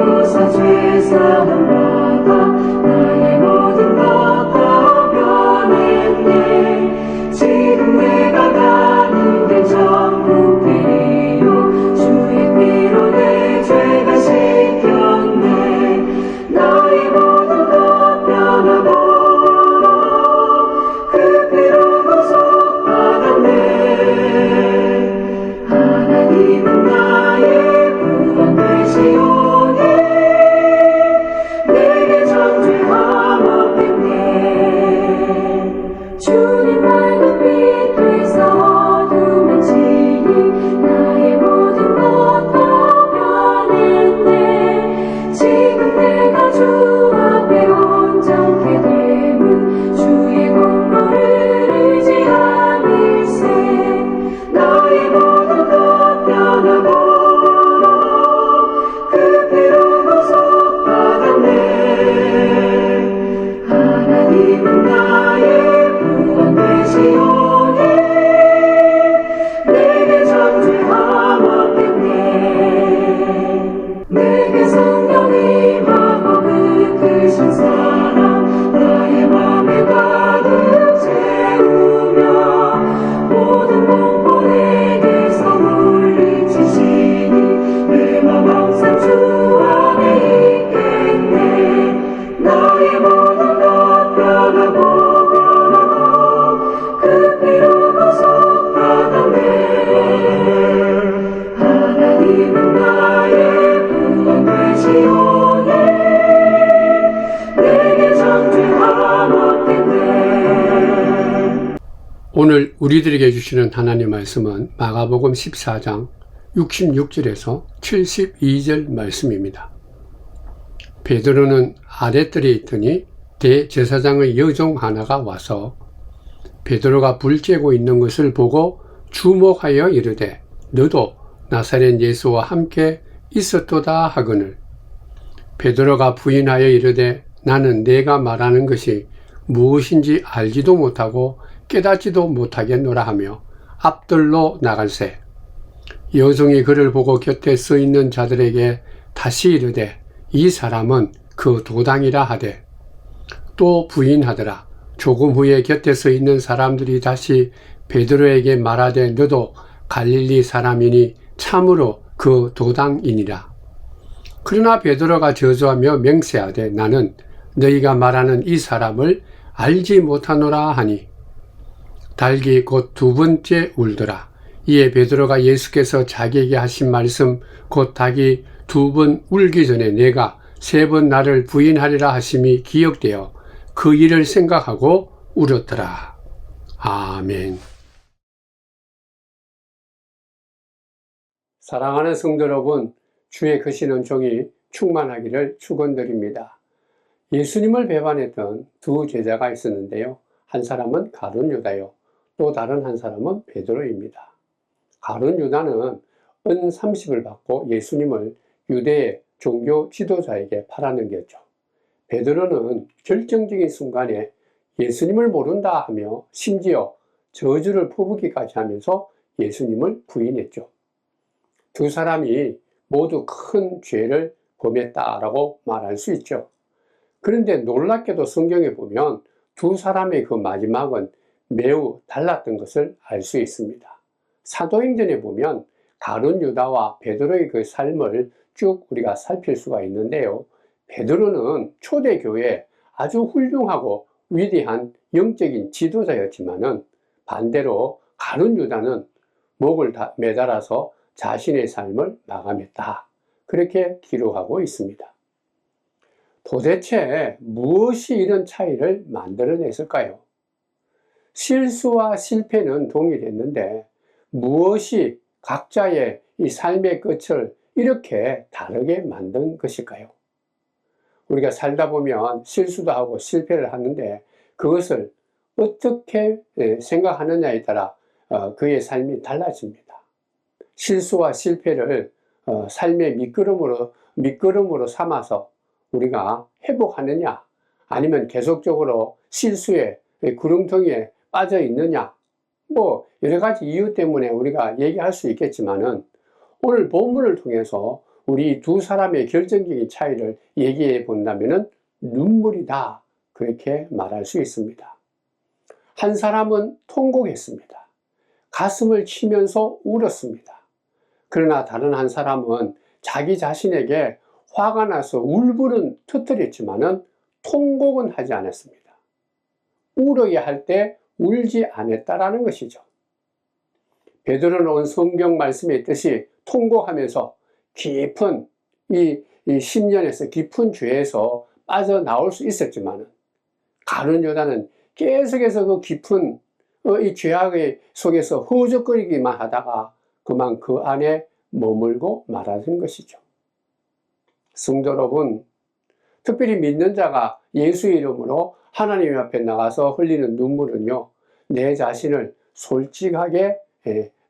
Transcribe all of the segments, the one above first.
고사 죄사함 받아 나의 모든 것 다 변했네. 지금 내가 가는 길 전부 길이요 주의 피로 내 죄가 씻겼네. 나의 모든 것 변하고 그 피로 구속받았네. 하나님은 나의 구원 되시오니 내게 정죄함 없겠네. 주님 맑은 빛 되사 어둠에 지니 나의 모든 것 다 변했네. 지금 내가 주 앞에 온전케 됨은 주의 공로를 의지함일세. 나의 모든 것 변하고 그 피로 구속받았네. 하나님은 나의 구원 되시오니 내게 정죄함 없겠네. 내게 성령 임하고 그 크신 사랑 나의 맘에 가득 채우며 모든 공포 내게서 물리치시니 내 맘 항상 주 안에 있겠네. 나의 모든 것 변하고 그 피로 구속받았네. 하나님은 나의 구원 되시오니 내게 정죄함 없겠네. 오늘 우리들에게 주시는 하나님 말씀은 마가복음 14장 66절에서 72절 말씀입니다. 베드로는 아랫뜰에 있더니 대제사장의 여종 하나가 와서 베드로가 불 쬐고 있는 것을 보고 주목하여 이르되 너도 나사렛 예수와 함께 있었도다 하거늘 베드로가 부인하여 이르되 나는 내가 말하는 것이 무엇인지 알지도 못하고 깨닫지도 못하겠노라 하며 앞뜰로 나갈새 여종이 그를 보고 곁에 서 있는 자들에게 다시 이르되 이 사람은 그 도당이라 하되 또 부인하더라. 조금 후에 곁에 서 있는 사람들이 다시 베드로에게 말하되 너도 갈릴리 사람이니 참으로 그 도당이니라. 그러나 베드로가 저주하며 맹세하되 나는 너희가 말하는 이 사람을 알지 못하노라 하니 닭이 곧 두 번째 울더라. 이에 베드로가 예수께서 자기에게 하신 말씀 곧 닭이 두 번 울기 전에 내가 세 번 나를 부인하리라 하심이 기억되어 그 일을 생각하고 울었더라. 아멘. 사랑하는 성도 여러분, 주의 크신 은총이 충만하기를 축원드립니다. 예수님을 배반했던 두 제자가 있었는데요. 한 사람은 가룟 유다요. 또 다른 한 사람은 베드로입니다. 가룟 유다는 은 30을 받고 예수님을 유대의 종교 지도자에게 팔아넘겼죠. 베드로는 결정적인 순간에 예수님을 모른다 하며 심지어 저주를 퍼붓기까지 하면서 예수님을 부인했죠. 두 사람이 모두 큰 죄를 범했다라고 말할 수 있죠. 그런데 놀랍게도 성경에 보면 두 사람의 그 마지막은 매우 달랐던 것을 알 수 있습니다. 사도행전에 보면 가룟 유다와 베드로의 그 삶을 쭉 우리가 살필 수가 있는데요. 베드로는 초대교회에 아주 훌륭하고 위대한 영적인 지도자였지만은 반대로 가룟 유다는 목을 매달아서 자신의 삶을 마감했다. 그렇게 기록하고 있습니다. 도대체 무엇이 이런 차이를 만들어냈을까요? 실수와 실패는 동일했는데 무엇이 각자의 이 삶의 끝을 이렇게 다르게 만든 것일까요? 우리가 살다 보면 실수도 하고 실패를 하는데 그것을 어떻게 생각하느냐에 따라 그의 삶이 달라집니다. 실수와 실패를 삶의 밑거름으로 삼아서 우리가 회복하느냐, 아니면 계속적으로 실수의 구렁텅이에 빠져 있느냐, 여러 가지 이유 때문에 우리가 얘기할 수 있겠지만은 오늘 본문을 통해서 우리 두 사람의 결정적인 차이를 얘기해 본다면은 눈물이다. 그렇게 말할 수 있습니다. 한 사람은 통곡했습니다. 가슴을 치면서 울었습니다. 그러나 다른 한 사람은 자기 자신에게 화가 나서 울분은 터뜨렸지만은 통곡은 하지 않았습니다. 울어야 할 때 울지 않았다라는 것이죠. 베드로는 오늘 성경 말씀에 있듯이 통곡하면서 깊은 이 심년에서 깊은 죄에서 빠져나올 수 있었지만은 가룟 유다는 계속해서 그 깊은 이 죄악의 속에서 허우적거리기만 하다가 그만 그 안에 머물고 말하는 것이죠. 성도 여러분, 특별히 믿는 자가 예수의 이름으로 하나님 앞에 나가서 흘리는 눈물은요, 내 자신을 솔직하게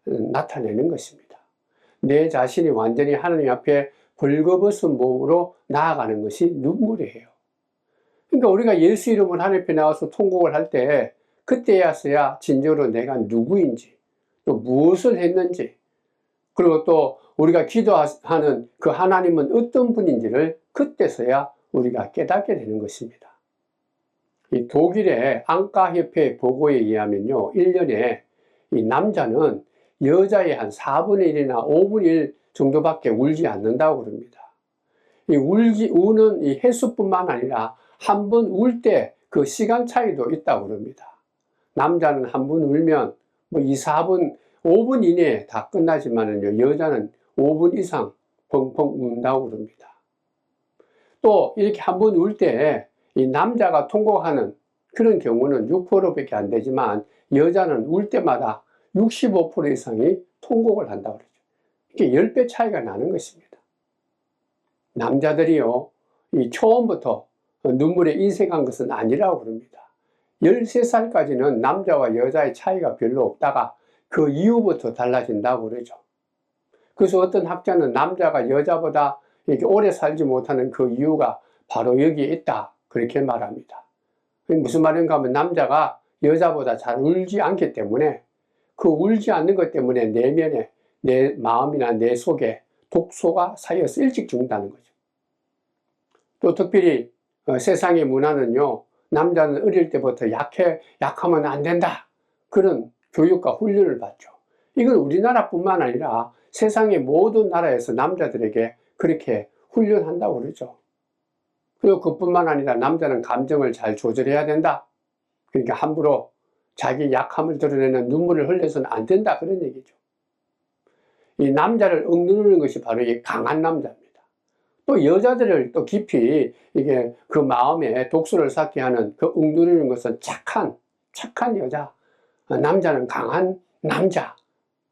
나타내는 것입니다. 내 자신이 완전히 하나님 앞에 벌거벗은 몸으로 나아가는 것이 눈물이에요. 그러니까 우리가 예수 이름으로 하나님 앞에 나와서 통곡을 할 때 그때야서야 진정으로 내가 누구인지, 또 무엇을 했는지, 그리고 또 우리가 기도하는 그 하나님은 어떤 분인지를 그때서야 우리가 깨닫게 되는 것입니다. 이 독일의 안과협회 보고에 의하면요, 1년에 이 남자는 여자의 한 4분의 1이나 5분의 1 정도밖에 울지 않는다고 그럽니다. 이 우는 이 횟수뿐만 아니라 한 번 울 때 그 시간 차이도 있다고 그럽니다. 남자는 한 번 울면 뭐 2, 4분, 5분 이내에 다 끝나지만은요, 여자는 5분 이상 펑펑 운다고 그럽니다. 또 이렇게 한 번 울 때 이 남자가 통곡하는 그런 경우는 6%밖에 안 되지만 여자는 울 때마다 65% 이상이 통곡을 한다고 그러죠. 이게 10배 차이가 나는 것입니다. 남자들이요, 이 처음부터 눈물에 인색한 것은 아니라고 그럽니다. 13살까지는 남자와 여자의 차이가 별로 없다가 그 이후부터 달라진다고 그러죠. 그래서 어떤 학자는 남자가 여자보다 이렇게 오래 살지 못하는 그 이유가 바로 여기에 있다. 그렇게 말합니다. 무슨 말인가 하면 남자가 여자보다 잘 울지 않기 때문에 그 울지 않는 것 때문에 내면에 내 마음이나 내 속에 독소가 쌓여서 일찍 죽는다는 거죠. 또 특별히 세상의 문화는요, 남자는 어릴 때부터 약하면 안 된다. 그런 교육과 훈련을 받죠. 이건 우리나라뿐만 아니라 세상의 모든 나라에서 남자들에게 그렇게 훈련한다고 그러죠. 그리고 그뿐만 아니라 남자는 감정을 잘 조절해야 된다. 그러니까 함부로 자기 약함을 드러내는 눈물을 흘려서는 안 된다. 그런 얘기죠. 이 남자를 억누르는 것이 바로 이 강한 남자입니다. 또 여자들을 또 깊이 이게 그 마음에 독소를 쌓게 하는 그 억누르는 것은 착한 여자. 남자는 강한 남자.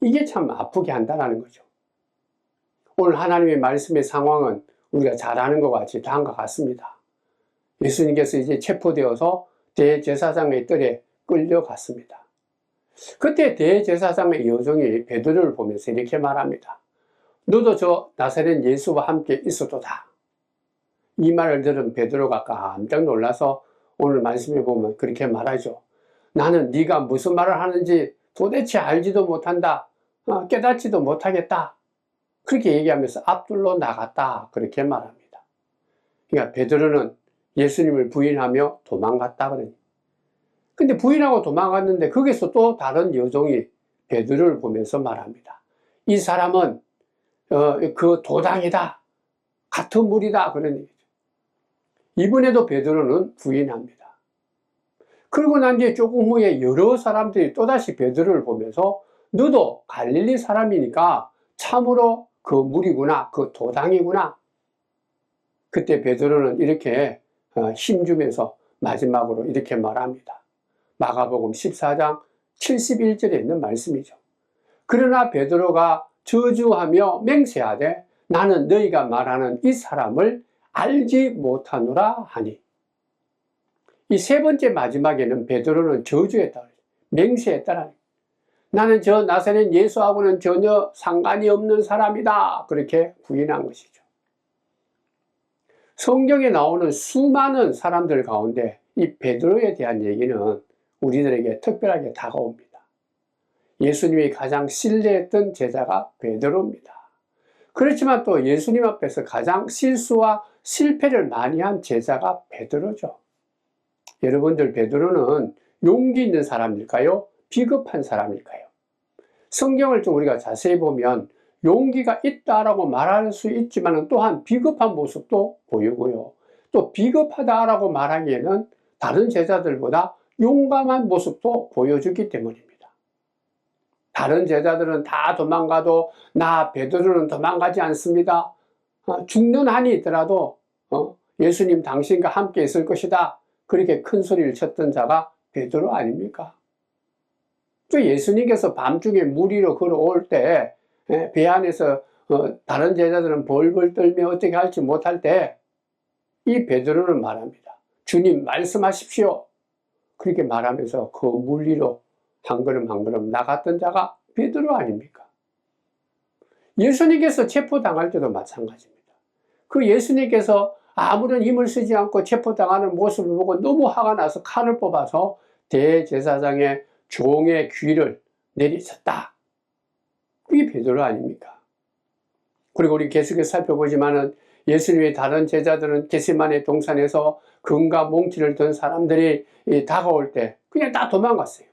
이게 참 아프게 한다는 거죠. 오늘 하나님의 말씀의 상황은 우리가 잘 아는 것 같이 다음과 같습니다. 예수님께서 이제 체포되어서 대제사장의 뜰에 끌려갔습니다. 그때 대제사장의 여종이 베드로를 보면서 이렇게 말합니다. 너도 저 나사렛 예수와 함께 있어도다. 이 말을 들은 베드로가 깜짝 놀라서 오늘 말씀에 보면 그렇게 말하죠. 나는 네가 무슨 말을 하는지 도대체 알지도 못한다. 깨닫지도 못하겠다. 그렇게 얘기하면서 앞둘러 나갔다. 그렇게 말합니다. 그러니까 베드로는 예수님을 부인하며 도망갔다 그러니. 근데 부인하고 도망갔는데 거기서 또 다른 여종이 베드로를 보면서 말합니다. 이 사람은 그 도당이다. 같은 무리다. 그런 얘기죠. 이번에도 베드로는 부인합니다. 그러고 난 뒤에 조금 후에 여러 사람들이 또다시 베드로를 보면서 너도 갈릴리 사람이니까 참으로 그 무리구나, 그 도당이구나. 그때 베드로는 이렇게 힘주면서 마지막으로 이렇게 말합니다. 마가복음 14장 71절에 있는 말씀이죠. 그러나 베드로가 저주하며 맹세하되 나는 너희가 말하는 이 사람을 알지 못하노라 하니. 이 세 번째 마지막에는 베드로는 저주했다, 맹세했다. 나는 저 나사렛 예수하고는 전혀 상관이 없는 사람이다. 그렇게 부인한 것이죠. 성경에 나오는 수많은 사람들 가운데 이 베드로에 대한 얘기는 우리들에게 특별하게 다가옵니다. 예수님이 가장 신뢰했던 제자가 베드로입니다. 그렇지만 또 예수님 앞에서 가장 실수와 실패를 많이 한 제자가 베드로죠. 여러분들, 베드로는 용기 있는 사람일까요? 비겁한 사람일까요? 성경을 좀 우리가 자세히 보면 용기가 있다라고 말할 수 있지만 또한 비겁한 모습도 보이고요. 또 비겁하다라고 말하기에는 다른 제자들보다 용감한 모습도 보여주기 때문입니다. 다른 제자들은 다 도망가도 나 베드로는 도망가지 않습니다. 죽는 한이 있더라도 예수님 당신과 함께 있을 것이다. 그렇게 큰 소리를 쳤던 자가 베드로 아닙니까? 또 예수님께서 밤중에 물 위로 걸어올 때 배 안에서 다른 제자들은 벌벌 떨며 어떻게 할지 못할 때 이 베드로는 말합니다. 주님 말씀하십시오. 그렇게 말하면서 그 물 위로 한 걸음 한 걸음 나갔던 자가 베드로 아닙니까? 예수님께서 체포당할 때도 마찬가지입니다. 그 예수님께서 아무런 힘을 쓰지 않고 체포당하는 모습을 보고 너무 화가 나서 칼을 뽑아서 대제사장의 종의 귀를 내리쳤다. 그게 베드로 아닙니까? 그리고 우리 계속해서 살펴보지만은 예수님의 다른 제자들은 겟세마네 동산에서 금과 몽치를 든 사람들이 다가올 때 그냥 다 도망갔어요.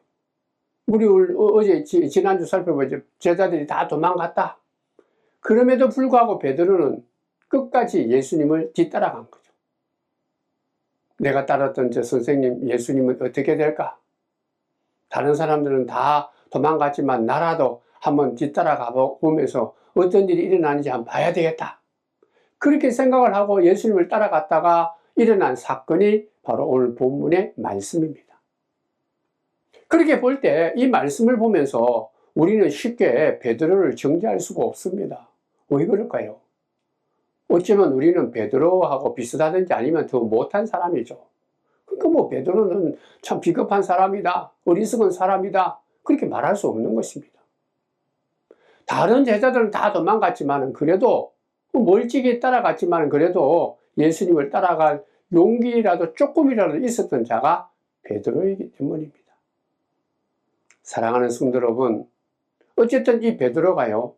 우리 어제 지난주 살펴보죠. 제자들이 다 도망갔다. 그럼에도 불구하고 베드로는 끝까지 예수님을 뒤따라간 거죠. 내가 따랐던 저 선생님 예수님은 어떻게 될까? 다른 사람들은 다 도망갔지만 나라도 한번 뒤따라가 보면서 어떤 일이 일어나는지 한번 봐야 되겠다. 그렇게 생각을 하고 예수님을 따라갔다가 일어난 사건이 바로 오늘 본문의 말씀입니다. 그렇게 볼 때 이 말씀을 보면서 우리는 쉽게 베드로를 정죄할 수가 없습니다. 왜 그럴까요? 어쩌면 우리는 베드로하고 비슷하든지 아니면 더 못한 사람이죠. 그러니까 뭐 베드로는 참 비겁한 사람이다, 어리석은 사람이다, 그렇게 말할 수 없는 것입니다. 다른 제자들은 다 도망갔지만 그래도 멀찍이 따라갔지만 그래도 예수님을 따라갈 용기라도 조금이라도 있었던 자가 베드로이기 때문입니다. 사랑하는 성도 여러분, 어쨌든 이 베드로가요,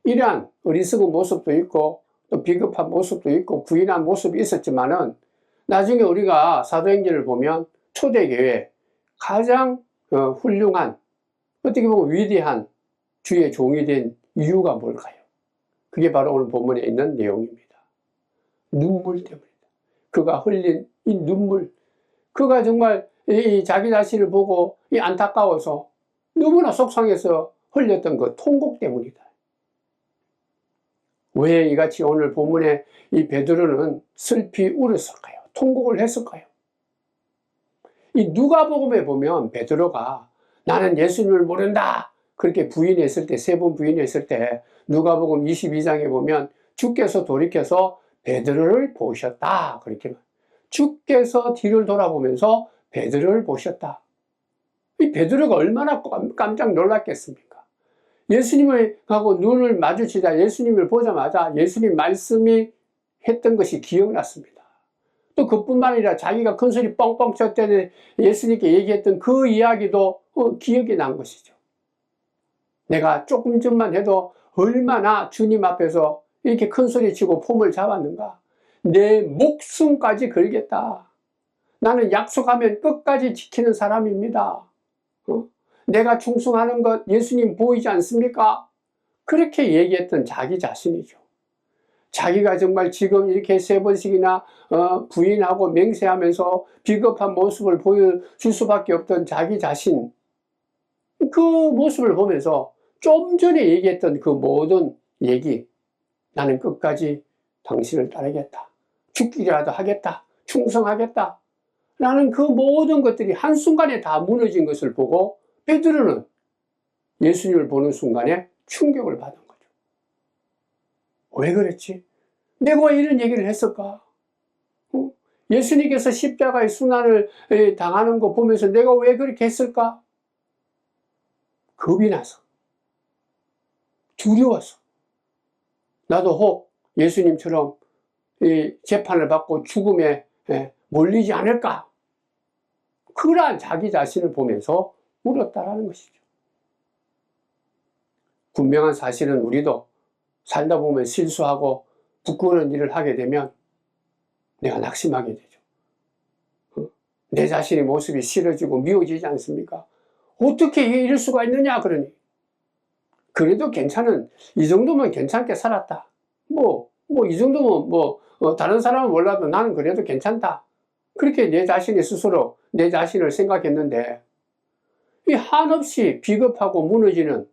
이러한 어리석은 모습도 있고 또 비겁한 모습도 있고 부인한 모습이 있었지만은 나중에 우리가 사도행전을 보면 초대교회 가장 훌륭한, 어떻게 보면 위대한 주의 종이 된 이유가 뭘까요? 그게 바로 오늘 본문에 있는 내용입니다. 눈물 때문이다. 그가 흘린 이 눈물, 그가 정말 자기 자신을 보고 안타까워서 너무나 속상해서 흘렸던 그 통곡 때문이다. 왜 이같이 오늘 본문에 이 베드로는 슬피 울었을까요? 통곡을 했을까요? 이 누가복음에 보면 베드로가 나는 예수님을 모른다 그렇게 부인했을 때, 세 번 부인했을 때 누가복음 22장에 보면 주께서 돌이켜서 베드로를 보셨다 그렇게, 주께서 뒤를 돌아보면서 베드로를 보셨다. 이 베드로가 얼마나 깜짝 놀랐겠습니까? 예수님을 하고 눈을 마주치자, 예수님을 보자마자 예수님 말씀이 했던 것이 기억났습니다. 또 그뿐만 아니라 자기가 큰소리 뻥뻥 쳤을 때 예수님께 얘기했던 그 이야기도 기억이 난 것이죠. 내가 조금 전만 해도 얼마나 주님 앞에서 이렇게 큰소리 치고 폼을 잡았는가. 내 목숨까지 걸겠다. 나는 약속하면 끝까지 지키는 사람입니다. 내가 충성하는 것 예수님 보이지 않습니까? 그렇게 얘기했던 자기 자신이죠. 자기가 정말 지금 이렇게 세 번씩이나 부인하고 맹세하면서 비겁한 모습을 보여줄 수밖에 없던 자기 자신, 그 모습을 보면서 좀 전에 얘기했던 그 모든 얘기, 나는 끝까지 당신을 따르겠다, 죽기라도 하겠다, 충성하겠다 라는 그 모든 것들이 한순간에 다 무너진 것을 보고 베드로는 예수님을 보는 순간에 충격을 받은 거죠. 왜 그랬지? 내가 왜 이런 얘기를 했을까? 예수님께서 십자가의 순환을 당하는 거 보면서 내가 왜 그렇게 했을까? 겁이 나서, 두려워서, 나도 혹 예수님처럼 재판을 받고 죽음에 몰리지 않을까? 그러한 자기 자신을 보면서 울었다라는 것이죠. 분명한 사실은 우리도 살다 보면 실수하고 부끄러운 일을 하게 되면 내가 낙심하게 되죠. 내 자신의 모습이 싫어지고 미워지지 않습니까? 어떻게 이럴 수가 있느냐 그러니. 그래도 괜찮은, 이 정도면 괜찮게 살았다. 이 정도면 다른 사람은 몰라도 나는 그래도 괜찮다. 그렇게 내 자신이 스스로 내 자신을 생각했는데, 이 한없이 비겁하고 무너지는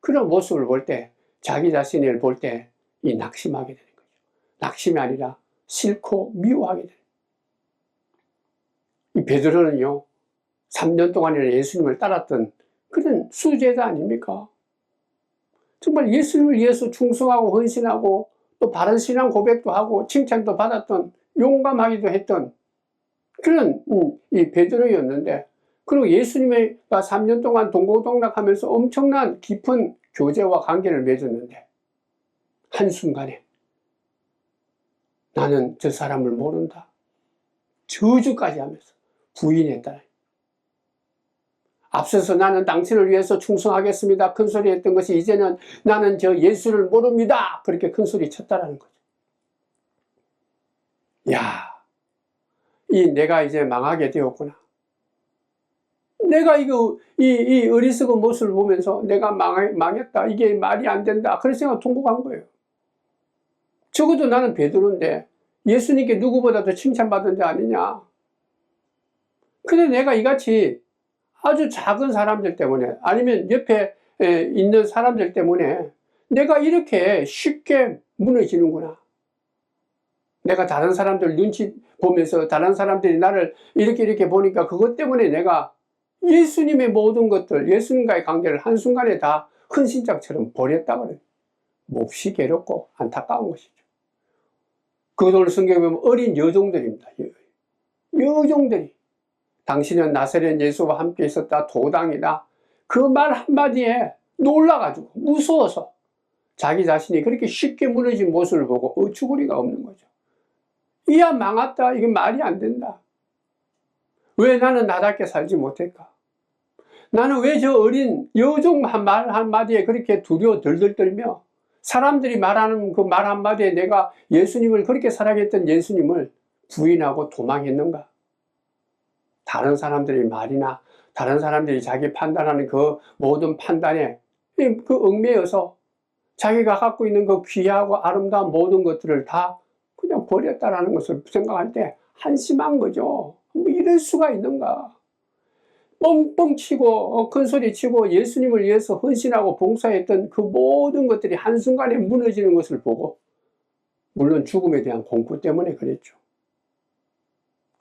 그런 모습을 볼 때, 자기 자신을 볼 때 이 낙심하게 되는 거죠. 낙심이 아니라 싫고 미워하게 되는 거예요. 이 베드로는요, 3년 동안이나 예수님을 따랐던 그런 수제자 아닙니까? 정말 예수님을 위해서 충성하고 헌신하고 또 바른 신앙 고백도 하고 칭찬도 받았던, 용감하기도 했던 그런 이 베드로였는데, 그리고 예수님과 3년 동안 동고동락하면서 엄청난 깊은 교제와 관계를 맺었는데, 한순간에 나는 저 사람을 모른다, 저주까지 하면서 부인했다. 앞서서 나는 당신을 위해서 충성하겠습니다 큰 소리 했던 것이, 이제는 나는 저 예수를 모릅니다 그렇게 큰 소리 쳤다라는 거죠. 야, 내가 이제 망하게 되었구나. 내가 이 어리석은 모습을 보면서 내가 망했다, 이게 말이 안 된다, 그런 생각 통곡한 거예요. 적어도 나는 베드로인데 예수님께 누구보다도 칭찬받은 자 아니냐. 근데 내가 이같이 아주 작은 사람들 때문에, 아니면 옆에 있는 사람들 때문에 내가 이렇게 쉽게 무너지는구나. 내가 다른 사람들 눈치 보면서 다른 사람들이 나를 이렇게 보니까 그것 때문에 내가 예수님의 모든 것들, 예수님과의 관계를 한순간에 다 헌신짝처럼 버렸다 그래요. 몹시 괴롭고 안타까운 것이죠. 그걸 성경에 보면 어린 여종들입니다. 여종들이 당신은 나사렛 예수와 함께 있었다, 도당이다, 그 말 한마디에 놀라가지고 무서워서 자기 자신이 그렇게 쉽게 무너진 모습을 보고 어처구니가 없는 거죠. 이야 망했다, 이게 말이 안 된다. 왜 나는 나답게 살지 못할까? 나는 왜 저 어린 여종 말 한마디에 그렇게 두려워 덜덜 떨며, 사람들이 말하는 그 말 한마디에 내가 예수님을, 그렇게 사랑했던 예수님을 부인하고 도망했는가? 다른 사람들의 말이나 다른 사람들이 자기 판단하는 그 모든 판단에 그 얽매여서 자기가 갖고 있는 그 귀하고 아름다운 모든 것들을 다 그냥 버렸다라는 것을 생각할 때 한심한 거죠. 이럴 수가 있는가? 뻥뻥 치고 큰 소리 치고 예수님을 위해서 헌신하고 봉사했던 그 모든 것들이 한순간에 무너지는 것을 보고, 물론 죽음에 대한 공포 때문에 그랬죠.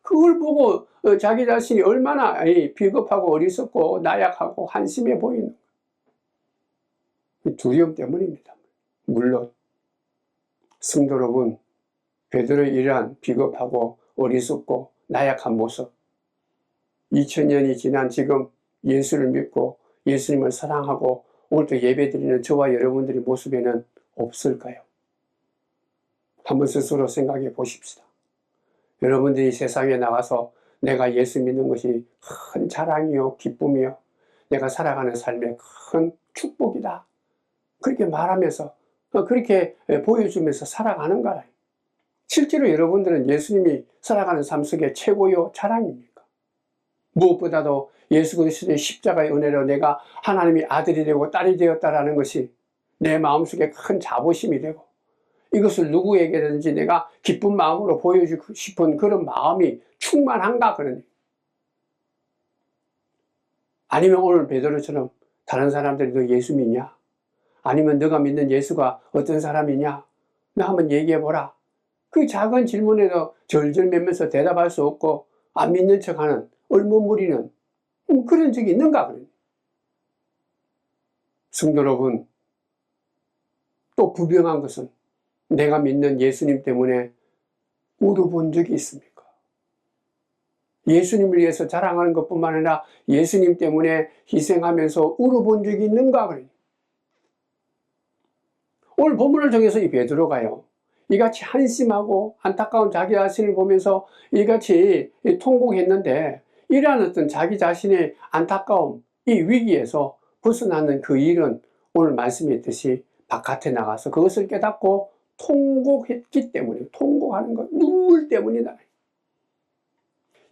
그걸 보고 자기 자신이 얼마나 비겁하고 어리석고 나약하고 한심해 보이는 거예요. 두려움 때문입니다. 물론 성도 여러분, 베드로의 이러한 비겁하고 어리석고 나약한 모습, 2000년이 지난 지금 예수를 믿고 예수님을 사랑하고 오늘도 예배드리는 저와 여러분들의 모습에는 없을까요? 한번 스스로 생각해 보십시다. 여러분들이 세상에 나가서 내가 예수 믿는 것이 큰 자랑이요 기쁨이요, 내가 살아가는 삶의 큰 축복이다, 그렇게 말하면서 그렇게 보여주면서 살아가는가? 실제로 여러분들은 예수님이 살아가는 삶 속에 최고요 자랑입니까? 무엇보다도 예수 그리스도의 십자가의 은혜로 내가 하나님의 아들이 되고 딸이 되었다라는 것이 내 마음속에 큰 자부심이 되고, 이것을 누구에게든지 내가 기쁜 마음으로 보여주고 싶은 그런 마음이 충만한가 그러니. 아니면 오늘 베드로처럼 다른 사람들이 너 예수 믿냐? 아니면 너가 믿는 예수가 어떤 사람이냐? 나 한번 얘기해보라. 그 작은 질문에도 절절매면서 대답할 수 없고 안 믿는 척하는 얼머무리는 그런 적이 있는가 그러니. 성도 여러분, 또 부병한 것은 내가 믿는 예수님 때문에 울어본 적이 있습니까? 예수님을 위해서 자랑하는 것뿐만 아니라 예수님 때문에 희생하면서 울어본 적이 있는가 그러니. 오늘 본문을 통해서 이 베드로가요, 이같이 한심하고 안타까운 자기 자신을 보면서 이같이 통곡했는데, 이러한 어떤 자기 자신의 안타까움, 이 위기에서 벗어나는 그 일은 오늘 말씀했듯이 바깥에 나가서 그것을 깨닫고 통곡했기 때문에, 통곡하는 것, 눈물 때문이다.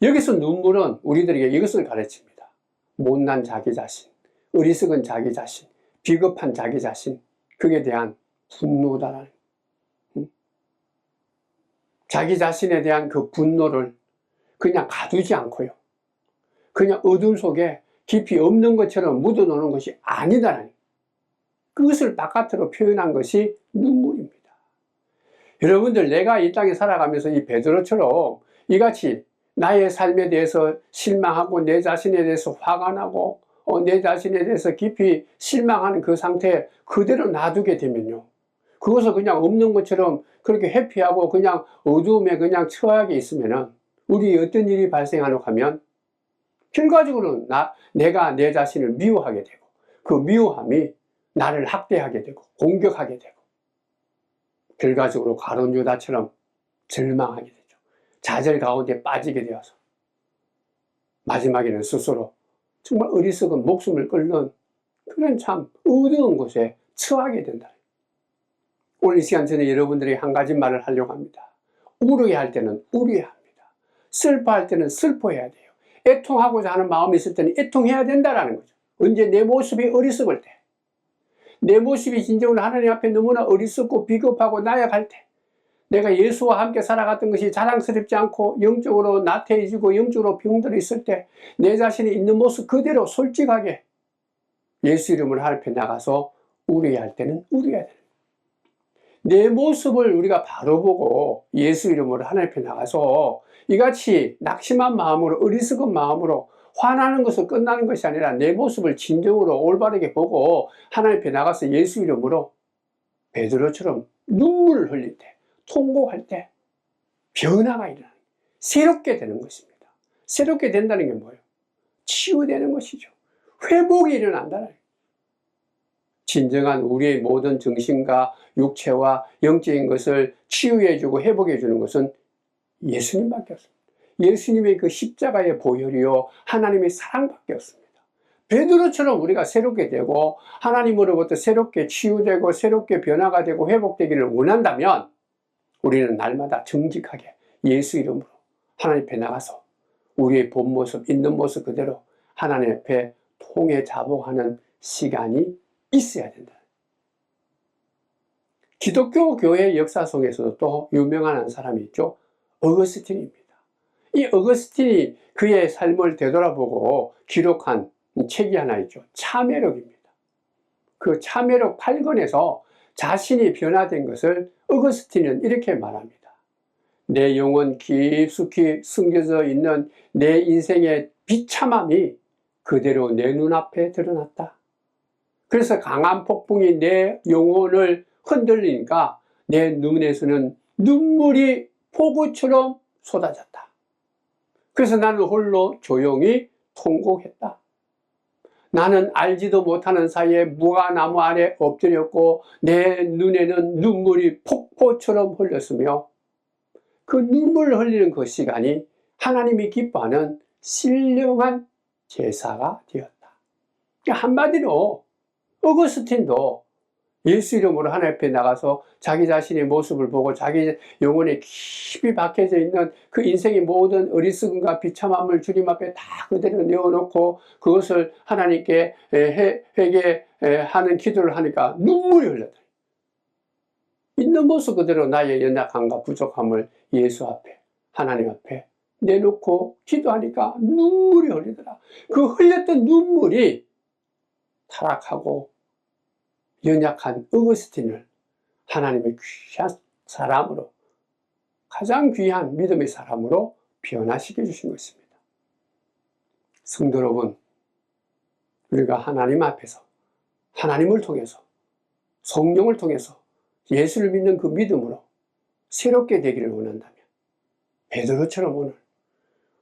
여기서 눈물은 우리들에게 이것을 가르칩니다. 못난 자기 자신, 어리석은 자기 자신, 비겁한 자기 자신, 그에 대한 분노다라는, 자기 자신에 대한 그 분노를 그냥 가두지 않고요, 그냥 어둠 속에 깊이 없는 것처럼 묻어놓는 것이 아니다라는, 그것을 바깥으로 표현한 것이 눈물입니다. 여러분들, 내가 이 땅에 살아가면서 이 베드로처럼 이같이 나의 삶에 대해서 실망하고 내 자신에 대해서 화가 나고 내 자신에 대해서 깊이 실망하는 그 상태에 그대로 놔두게 되면요, 그것을 그냥 없는 것처럼 그렇게 회피하고 그냥 어두움에 그냥 처하게 있으면은 우리 어떤 일이 발생하는가 하면 결과적으로는 내가 내 자신을 미워하게 되고, 그 미워함이 나를 학대하게 되고 공격하게 되고, 결과적으로 가룟 유다처럼 절망하게 되죠. 좌절 가운데 빠지게 되어서 마지막에는 스스로 정말 어리석은 목숨을 끊는 그런 참 어두운 곳에 처하게 된다. 오늘 이 시간 전에 여러분들이 한 가지 말을 하려고 합니다. 우려야 할 때는 우려야 합니다. 슬퍼할 때는 슬퍼해야 돼요. 애통하고자 하는 마음이 있을 때는 애통해야 된다는 거죠. 언제 내 모습이 어리석을 때, 내 모습이 진정으로 하나님 앞에 너무나 어리석고 비겁하고 나약할 때, 내가 예수와 함께 살아갔던 것이 자랑스럽지 않고 영적으로 나태해지고 영적으로 병들어 있을 때, 내 자신이 있는 모습 그대로 솔직하게 예수 이름으로 하나님 앞에 나가서 우려야 할 때는 우려야 돼요. 내 모습을 우리가 바로 보고 예수 이름으로 하나님 앞에 나가서 이같이 낙심한 마음으로, 어리석은 마음으로 화나는 것으로 끝나는 것이 아니라 내 모습을 진정으로 올바르게 보고 하나님 앞에 나가서 예수 이름으로 베드로처럼 눈물을 흘릴 때, 통곡할 때 변화가 일어나는, 새롭게 되는 것입니다. 새롭게 된다는 게 뭐예요? 치유되는 것이죠. 회복이 일어난다는 거예요. 진정한 우리의 모든 정신과 육체와 영적인 것을 치유해주고 회복해주는 것은 예수님밖에 없습니다. 예수님의 그 십자가의 보혈이요 하나님의 사랑밖에 없습니다. 베드로처럼 우리가 새롭게 되고 하나님으로부터 새롭게 치유되고 새롭게 변화가 되고 회복되기를 원한다면 우리는 날마다 정직하게 예수 이름으로 하나님 앞에 나가서 우리의 본 모습, 있는 모습 그대로 하나님 앞에 통해 자복하는 시간이 있어야 된다. 기독교 교회 역사 속에서도 또 유명한 한 사람이 있죠. 어거스틴입니다. 이 어거스틴이 그의 삶을 되돌아보고 기록한 책이 하나 있죠. 참회록입니다. 그 참회록 8권에서 자신이 변화된 것을 어거스틴은 이렇게 말합니다. 내 영혼 깊숙이 숨겨져 있는 내 인생의 비참함이 그대로 내 눈앞에 드러났다. 그래서 강한 폭풍이 내 영혼을 흔들리니까 내 눈에서는 눈물이 폭우처럼 쏟아졌다. 그래서 나는 홀로 조용히 통곡했다. 나는 알지도 못하는 사이에 무화나무 아래 엎드렸고 내 눈에는 눈물이 폭포처럼 흘렸으며 그 눈물을 흘리는 그 시간이 하나님이 기뻐하는 신령한 제사가 되었다. 한마디로 어거스틴도 예수 이름으로 하나님 앞에 나가서 자기 자신의 모습을 보고 자기 영혼에 깊이 박혀져 있는 그 인생의 모든 어리석음과 비참함을 주님 앞에 다 그대로 내어놓고 그것을 하나님께 회개하는 기도를 하니까 눈물이 흘러들어요. 있는 모습 그대로 나의 연약함과 부족함을 예수 앞에, 하나님 앞에 내놓고 기도하니까 눈물이 흘리더라. 그 흘렸던 눈물이 타락하고 연약한 어거스틴을 하나님의 귀한 사람으로, 가장 귀한 믿음의 사람으로 변화시켜 주신 것입니다. 성도 여러분, 우리가 하나님 앞에서 하나님을 통해서 성령을 통해서 예수를 믿는 그 믿음으로 새롭게 되기를 원한다면 베드로처럼 오늘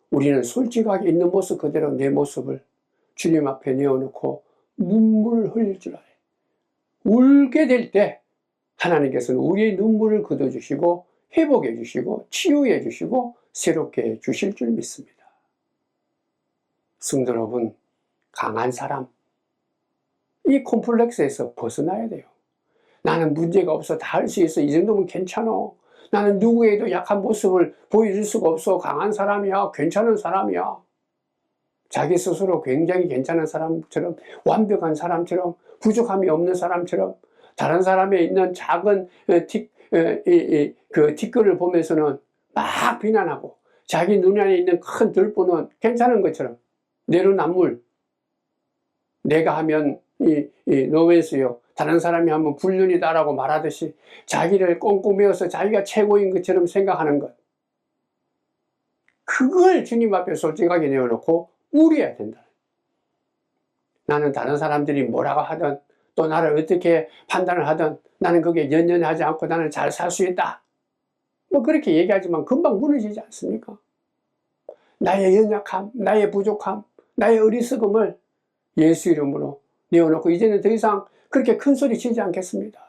우리는 솔직하게 있는 모습 그대로 내 모습을 주님 앞에 내어놓고 눈물을 흘릴 줄 알아요. 울게 될 때 하나님께서는 우리의 눈물을 걷어주시고 회복해 주시고 치유해 주시고 새롭게 해 주실 줄 믿습니다. 성도 여러분, 강한 사람, 이 콤플렉스에서 벗어나야 돼요. 나는 문제가 없어. 다 할 수 있어. 이 정도면 괜찮아. 나는 누구에도 약한 모습을 보여줄 수가 없어. 강한 사람이야. 괜찮은 사람이야. 자기 스스로 굉장히 괜찮은 사람처럼, 완벽한 사람처럼, 부족함이 없는 사람처럼, 다른 사람에 있는 작은 그 티끌을 보면서는 막 비난하고, 자기 눈 안에 있는 큰 들보는 괜찮은 것처럼, 내로남불. 내가 하면 노웨스요. 다른 사람이 하면 불륜이다라고 말하듯이 자기를 꼼꼼히어서 자기가 최고인 것처럼 생각하는 것. 그걸 주님 앞에 솔직하게 내어놓고 우려야 된다. 나는 다른 사람들이 뭐라고 하든 또 나를 어떻게 판단을 하든 나는 그게 연연하지 않고 나는 잘 살 수 있다. 뭐 그렇게 얘기하지만 금방 무너지지 않습니까? 나의 연약함, 나의 부족함, 나의 어리석음을 예수 이름으로 내어놓고 이제는 더 이상 그렇게 큰 소리 치지 않겠습니다.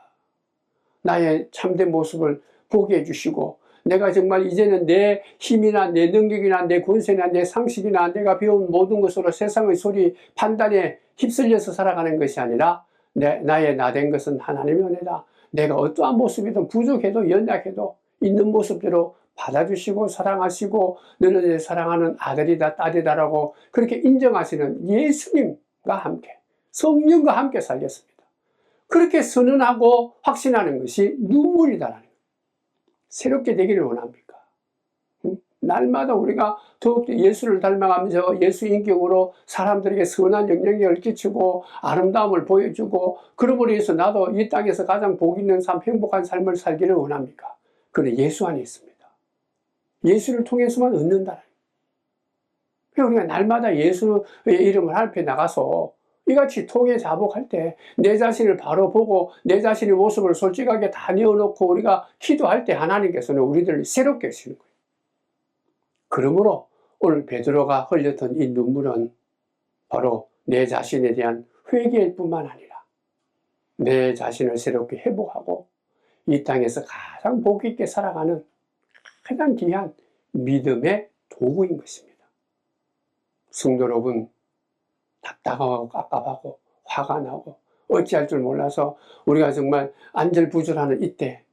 나의 참된 모습을 보게 해주시고 내가 정말 이제는 내 힘이나 내 능력이나 내 권세나 내 상식이나 내가 배운 모든 것으로 세상의 소리 판단에 휩쓸려서 살아가는 것이 아니라 나의 나된 것은 하나님의 은혜다. 내가 어떠한 모습이든 부족해도 연약해도 있는 모습대로 받아주시고 사랑하시고 너는 내 사랑하는 아들이다 딸이다라고 그렇게 인정하시는 예수님과 함께 성령과 함께 살겠습니다. 그렇게 선언하고 확신하는 것이 눈물이다라는 거예요. 새롭게 되기를 원합니까? 날마다 우리가 더욱더 예수를 닮아가면서 예수 인격으로 사람들에게 선한 영향력을 끼치고 아름다움을 보여주고 그러므로 해서 나도 이 땅에서 가장 복 있는 삶, 행복한 삶을 살기를 원합니까? 그는 예수 안에 있습니다. 예수를 통해서만 얻는다. 우리가 날마다 예수의 이름을 앞에 나가서 이같이 통해 자복할 때 내 자신을 바로 보고 내 자신의 모습을 솔직하게 다 내어놓고 우리가 기도할 때 하나님께서는 우리들을 새롭게 하시는 거예요. 그러므로 오늘 베드로가 흘렸던 이 눈물은 바로 내 자신에 대한 회개일 뿐만 아니라 내 자신을 새롭게 회복하고 이 땅에서 가장 복 있게 살아가는 가장 귀한 믿음의 도구인 것입니다. 성도 여러분, 답답하고 깝깝하고 화가 나고 어찌할 줄 몰라서 우리가 정말 안절부절하는 이때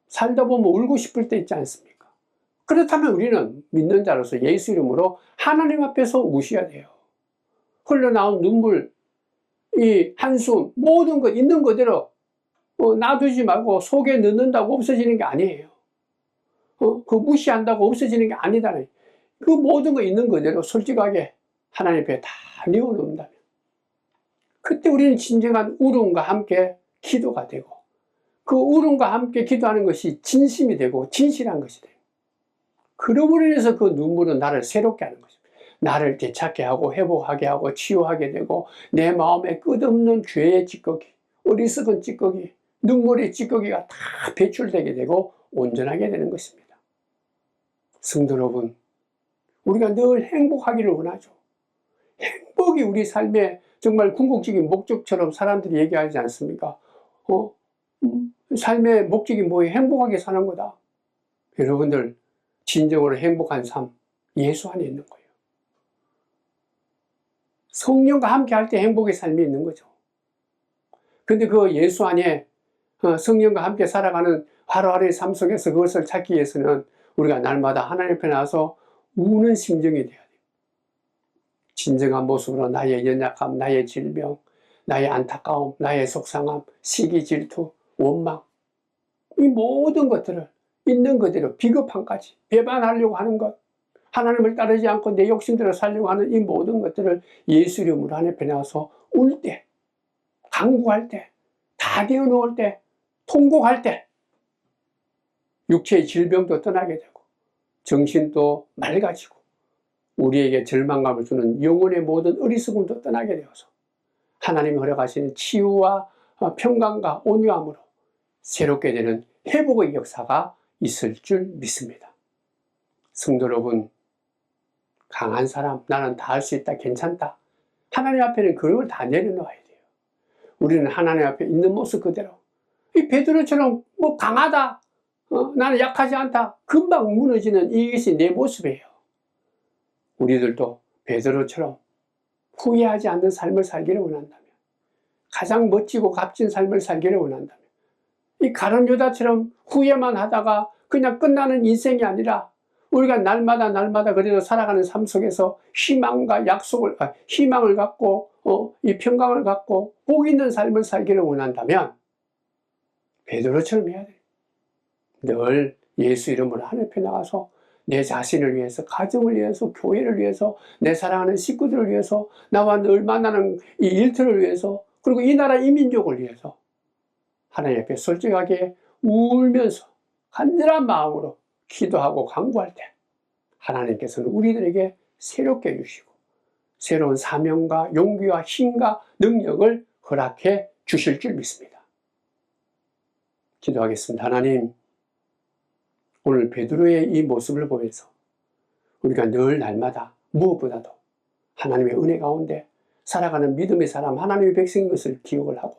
살다 보면 울고 싶을 때 있지 않습니까? 그렇다면 우리는 믿는 자로서 예수 이름으로 하나님 앞에서 우셔야 돼요. 흘러나온 눈물, 이 한숨, 모든 것 있는 그대로 놔두지 말고 속에 넣는다고 없어지는 게 아니에요. 그 무시한다고 없어지는 게 아니다. 그 모든 거 있는 그대로 솔직하게 하나님 앞에 다 내어놓는다면 그때 우리는 진정한 울음과 함께 기도가 되고 그 울음과 함께 기도하는 것이 진심이 되고 진실한 것이 돼요. 그러므로 인해서 그 눈물은 나를 새롭게 하는 것입니다. 나를 되찾게 하고 회복하게 하고 치유하게 되고 내 마음에 끝없는 죄의 찌꺼기, 어리석은 찌꺼기, 눈물의 찌꺼기가 다 배출되게 되고 온전하게 되는 것입니다. 성도 여러분, 우리가 늘 행복하기를 원하죠. 행복이 우리 삶의 정말 궁극적인 목적처럼 사람들이 얘기하지 않습니까? 삶의 목적이 뭐예요? 행복하게 사는 거다. 여러분들 진정으로 행복한 삶 예수 안에 있는 거예요. 성령과 함께 할 때 행복의 삶이 있는 거죠. 근데 그 예수 안에 성령과 함께 살아가는 하루하루의 삶 속에서 그것을 찾기 위해서는 우리가 날마다 하나님 앞에 나와서 우는 심정이 돼야 돼요. 진정한 모습으로 나의 연약함, 나의 질병, 나의 안타까움, 나의 속상함, 시기, 질투, 원망 이 모든 것들을 있는 그대로 비겁함까지 배반하려고 하는 것, 하나님을 따르지 않고 내 욕심대로 살려고 하는 이 모든 것들을 예수 이름으로 하나님 앞에 나와서 울 때, 간구할 때, 다 내어놓을 때, 통곡할 때 육체의 질병도 떠나게 되고 정신도 맑아지고 우리에게 절망감을 주는 영혼의 모든 어리석음도 떠나게 되어서 하나님이 허락하시는 치유와 평강과 온유함으로 새롭게 되는 회복의 역사가 있을 줄 믿습니다. 성도 여러분, 강한 사람, 나는 다 할 수 있다, 괜찮다. 하나님 앞에는 그런 걸 다 내려놓아야 돼요. 우리는 하나님 앞에 있는 모습 그대로 이 베드로처럼 뭐 강하다, 나는 약하지 않다, 금방 무너지는 이것이 내 모습이에요. 우리들도 베드로처럼 후회하지 않는 삶을 살기를 원한다면 가장 멋지고 값진 삶을 살기를 원한다면, 이 가룟 유다처럼 후회만 하다가 그냥 끝나는 인생이 아니라 우리가 날마다 그래도 살아가는 삶 속에서 희망과 희망을 갖고 이 평강을 갖고 복 있는 삶을 살기를 원한다면 베드로처럼 해야 돼요. 늘 예수 이름으로 하늘 앞에 나가서 내 자신을 위해서, 가정을 위해서, 교회를 위해서, 내 사랑하는 식구들을 위해서, 나와 늘 만나는 이 일터를 위해서, 그리고 이 나라 이 민족을 위해서 하나님 앞에 솔직하게 울면서 간절한 마음으로 기도하고 간구할 때 하나님께서는 우리들에게 새롭게 해주시고 새로운 사명과 용기와 힘과 능력을 허락해 주실 줄 믿습니다. 기도하겠습니다. 하나님, 오늘 베드로의 이 모습을 보면서 우리가 늘 날마다 무엇보다도 하나님의 은혜 가운데 살아가는 믿음의 사람, 하나님의 백성인 것을 기억을 하고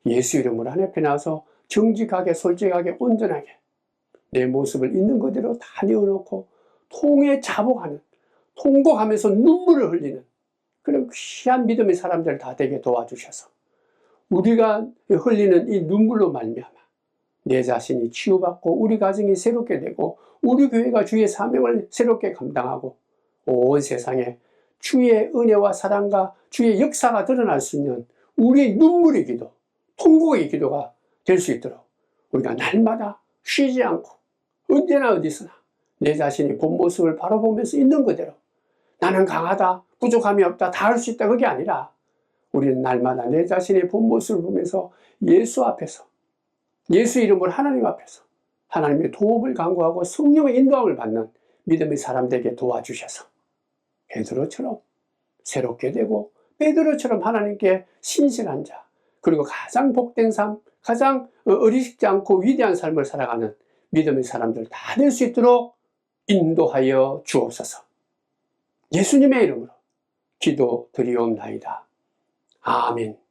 예수 이름으로 하나님 앞에 나와서 정직하게, 솔직하게, 온전하게 내 모습을 있는 그대로 다 내어놓고 통에 자복하는, 통곡하면서 눈물을 흘리는 그런 귀한 믿음의 사람들 다 되게 도와주셔서 우리가 흘리는 이 눈물로 말미암아 내 자신이 치유받고 우리 가정이 새롭게 되고 우리 교회가 주의 사명을 새롭게 감당하고 온 세상에 주의 은혜와 사랑과 주의 역사가 드러날 수 있는 우리의 눈물의 기도, 통곡의 기도가 될 수 있도록 우리가 날마다 쉬지 않고 언제나 어디서나 내 자신이 본 모습을 바라보면서 있는 그대로 나는 강하다, 부족함이 없다, 다 할 수 있다, 그게 아니라 우리는 날마다 내 자신의 본 모습을 보면서 예수 앞에서, 예수 이름으로 하나님 앞에서 하나님의 도움을 간구하고 성령의 인도함을 받는 믿음의 사람 되게 도와주셔서 베드로처럼 새롭게 되고 베드로처럼 하나님께 신실한 자, 그리고 가장 복된 삶, 가장 어리석지 않고 위대한 삶을 살아가는 믿음의 사람들 다 될 수 있도록 인도하여 주옵소서. 예수님의 이름으로 기도드리옵나이다. 아멘.